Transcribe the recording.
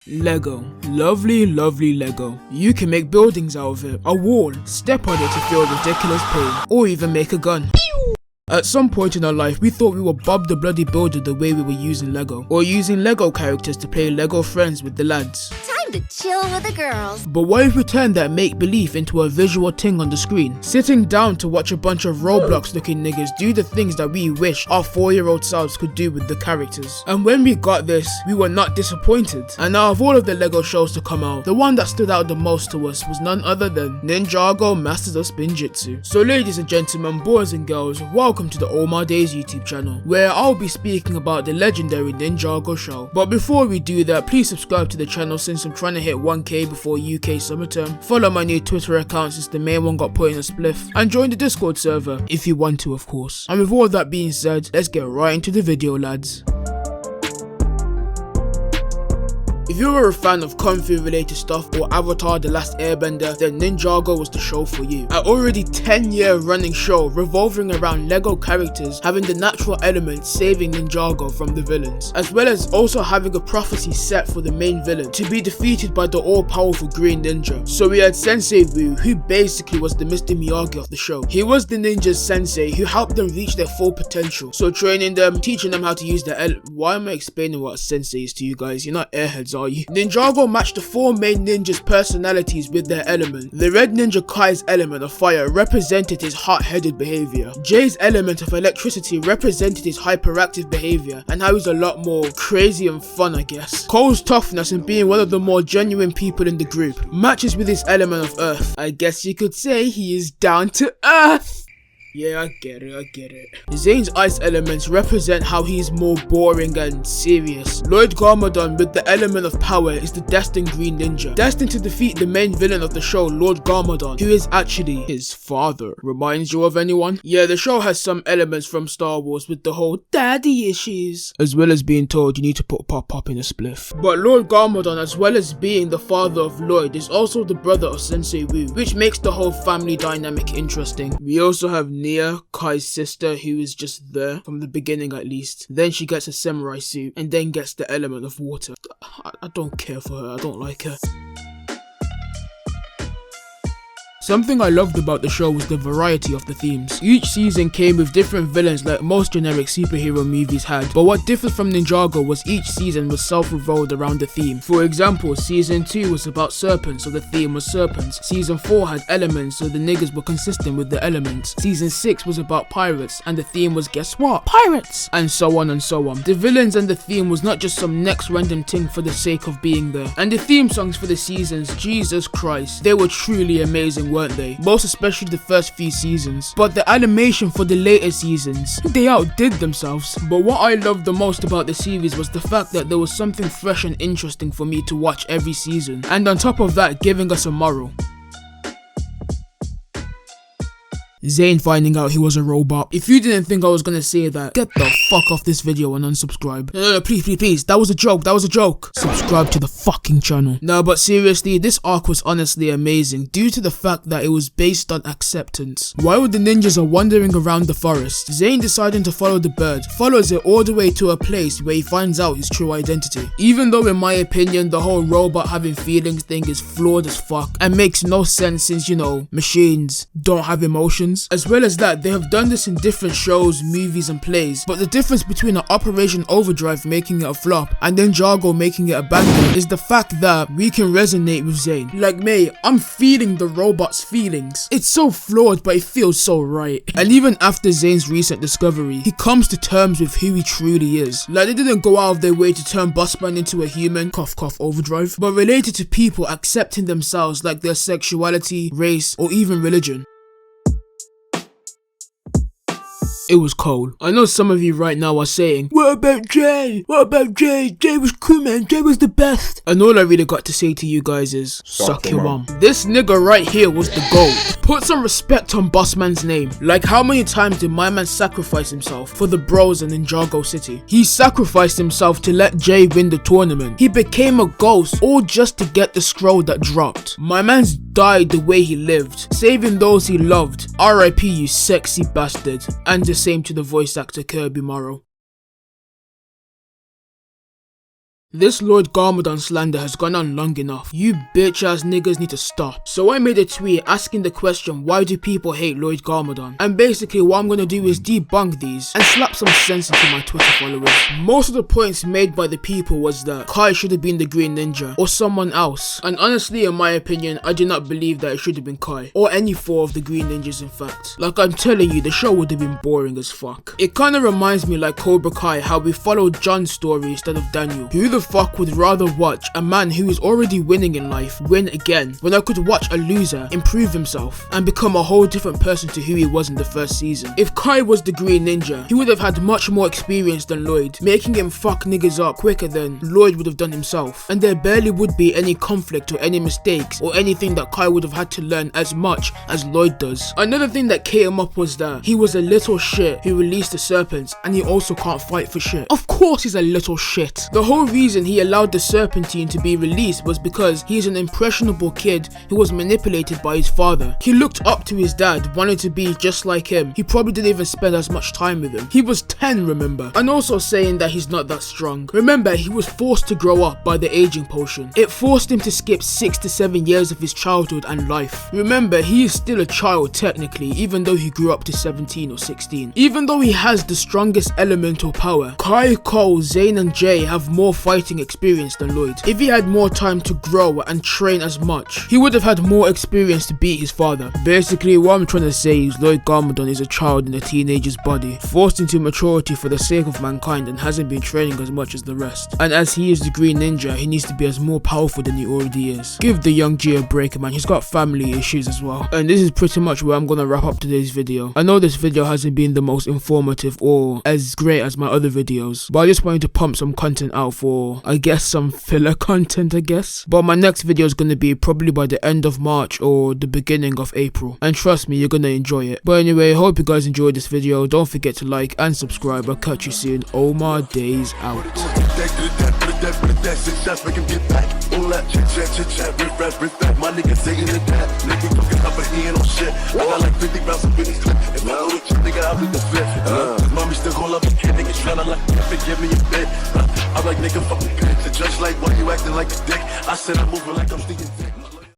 Lego. Lovely, lovely Lego. You can make buildings out of it, a wall, step on it to feel ridiculous pain, or even make a gun. At some point in our life, we thought we were Bob the Bloody Builder the way we were using Lego, or using Lego characters to play Lego friends with the lads. Time to chill with the girls. But what if we turned that make-believe into a visual thing on the screen? Sitting down to watch a bunch of Roblox looking niggas do the things that we wish our 4-year-old selves could do with the characters. And when we got this, we were not disappointed. And out of all of the Lego shows to come out, the one that stood out the most to us was none other than Ninjago Masters of Spinjitzu. So ladies and gentlemen, boys and girls, welcome to the OhMarDayz YouTube channel, where I'll be speaking about the legendary Ninjago show. But before we do that, please subscribe to the channel since I'm trying to hit 1k before UK summer term. Follow my new Twitter account since the main one got put in a spliff, and join the Discord server if you want to, of course. And with all that being said, let's get right into the video, lads. If you were a fan of Kung Fu related stuff or Avatar The Last Airbender, then Ninjago was the show for you. An already 10-year running show revolving around Lego characters having the natural element saving Ninjago from the villains, as well as also having a prophecy set for the main villain to be defeated by the all-powerful Green Ninja. So we had Sensei Wu, who basically was the Mr. Miyagi of the show. He was the ninja's sensei who helped them reach their full potential. So training them, teaching them how to use the Why am I explaining what a sensei is to you guys? You're not airheads, are you? Ninjago matched the 4 main ninjas' personalities with their element. The red ninja Kai's element of fire represented his hot-headed behavior. Jay's element of electricity represented his hyperactive behavior and how he's a lot more crazy and fun, I guess. Cole's toughness and being one of the more genuine people in the group matches with his element of earth. I guess you could say he is down to earth. Yeah, I get it. Zane's ice elements represent how he's more boring and serious. Lord Garmadon with the element of power is the destined Green Ninja, destined to defeat the main villain of the show, Lord Garmadon, who is actually his father. Reminds you of anyone? Yeah, the show has some elements from Star Wars with the whole daddy issues, as well as being told you need to put pop in a spliff. But Lord Garmadon, as well as being the father of Lloyd, is also the brother of Sensei Wu, which makes the whole family dynamic interesting. We also have Nya, Kai's sister, who is just there from the beginning at least. Then she gets a samurai suit and then gets the element of water. I don't care for her, I don't like her. Something I loved about the show was the variety of the themes. Each season came with different villains like most generic superhero movies had, but what differed from Ninjago was each season was self-revolved around the theme. For example, season 2 was about serpents, so the theme was serpents. Season 4 had elements, so the niggas were consistent with the elements. Season 6 was about pirates, and the theme was, guess what? Pirates! And so on and so on. The villains and the theme was not just some next random thing for the sake of being there. And the theme songs for the seasons, Jesus Christ, they were truly amazing, weren't they? Most especially the first few seasons. But the animation for the later seasons, they outdid themselves. But what I loved the most about the series was the fact that there was something fresh and interesting for me to watch every season, and on top of that, giving us a moral. Zane finding out he was a robot. If you didn't think I was gonna say that, get the fuck off this video and unsubscribe. No, please, that was a joke, Subscribe to the fucking channel. No, but seriously, this arc was honestly amazing due to the fact that it was based on acceptance. While the ninjas are wandering around the forest, Zane deciding to follow the bird, follows it all the way to a place where he finds out his true identity. Even though in my opinion, the whole robot having feelings thing is flawed as fuck and makes no sense since, you know, machines don't have emotions. As well as that, they have done this in different shows, movies and plays, but the difference between an Operation Overdrive making it a flop and Ninjago making it a banger is the fact that we can resonate with Zane. Like me, I'm feeling the robot's feelings. It's so flawed, but it feels so right. And even after Zane's recent discovery, he comes to terms with who he truly is. Like, they didn't go out of their way to turn Bossman into a human, cough overdrive, but related to people accepting themselves like their sexuality, race, or even religion. It was cold. I know some of you right now are saying, what about Jay? Jay was cool, man. Jay was the best. And all I really got to say to you guys is, suck your mum. This nigga right here was the GOAT. Put some respect on Bossman's name. Like, how many times did my man sacrifice himself for the bros in Ninjago City? He sacrificed himself to let Jay win the tournament. He became a ghost, all just to get the scroll that dropped. My man's died the way he lived, saving those he loved. RIP, you sexy bastard. And the same to the voice actor Kirby Morrow. This Lord Garmadon slander has gone on long enough. You bitch ass niggas need to stop. So I made a tweet asking the question, why do people hate Lord Garmadon? And basically what I'm gonna do is debunk these and slap some sense into my Twitter followers. Most of the points made by the people was that Kai should have been the Green Ninja or someone else. And honestly, in my opinion, I do not believe that it should have been Kai or any 4 of the Green Ninjas in fact. Like I'm telling you, the show would have been boring as fuck. It kinda reminds me like Cobra Kai, how we followed John's story instead of Daniel. Who the fuck would rather watch a man who is already winning in life win again when I could watch a loser improve himself and become a whole different person to who he was in the first season? If Kai was the Green Ninja, he would have had much more experience than Lloyd, making him fuck niggas up quicker than Lloyd would have done himself, and there barely would be any conflict or any mistakes or anything that Kai would have had to learn as much as Lloyd does. Another thing that came up was that he was a little shit who released the serpents and he also can't fight for shit. Of course he's a little shit. The whole reason he allowed the serpentine to be released was because he's an impressionable kid who was manipulated by his father. He looked up to his dad, wanted to be just like him. He probably didn't even spend as much time with him. He was 10, remember? And also saying that he's not that strong. Remember, he was forced to grow up by the aging potion. It forced him to skip 6 to 7 years of his childhood and life. Remember, he is still a child technically, even though he grew up to 17 or 16. Even though he has the strongest elemental power, Kai, Cole, Zane and Jay have more fighting experience than Lloyd. If he had more time to grow and train as much, he would have had more experience to beat his father. Basically, what I'm trying to say is Lord Garmadon is a child in a teenager's body, forced into maturity for the sake of mankind and hasn't been training as much as the rest. And as he is the Green Ninja, he needs to be as more powerful than he already is. Give the young G a break, man. He's got family issues as well. And this is pretty much where I'm gonna wrap up today's video. I know this video hasn't been the most informative or as great as my other videos, but I just wanted to pump some content out for, I guess, some filler content, I guess. But my next video is going to be probably by the end of March or the beginning of April. And trust me, you're going to enjoy it. But anyway, hope you guys enjoyed this video. Don't forget to like and subscribe. I'll catch you soon. OhMarDayz out. My nigga saying that nigga talking up a hand on shit. I got like 50 rounds of business clip. If I know it, nigga, I'll be the fifth. Mommy still call up a kid, nigga tryna like and give me a bit. I'm like nigga fucking bitch. The judge like, why you acting like a dick? I said I'm moving like I'm sneaking dick.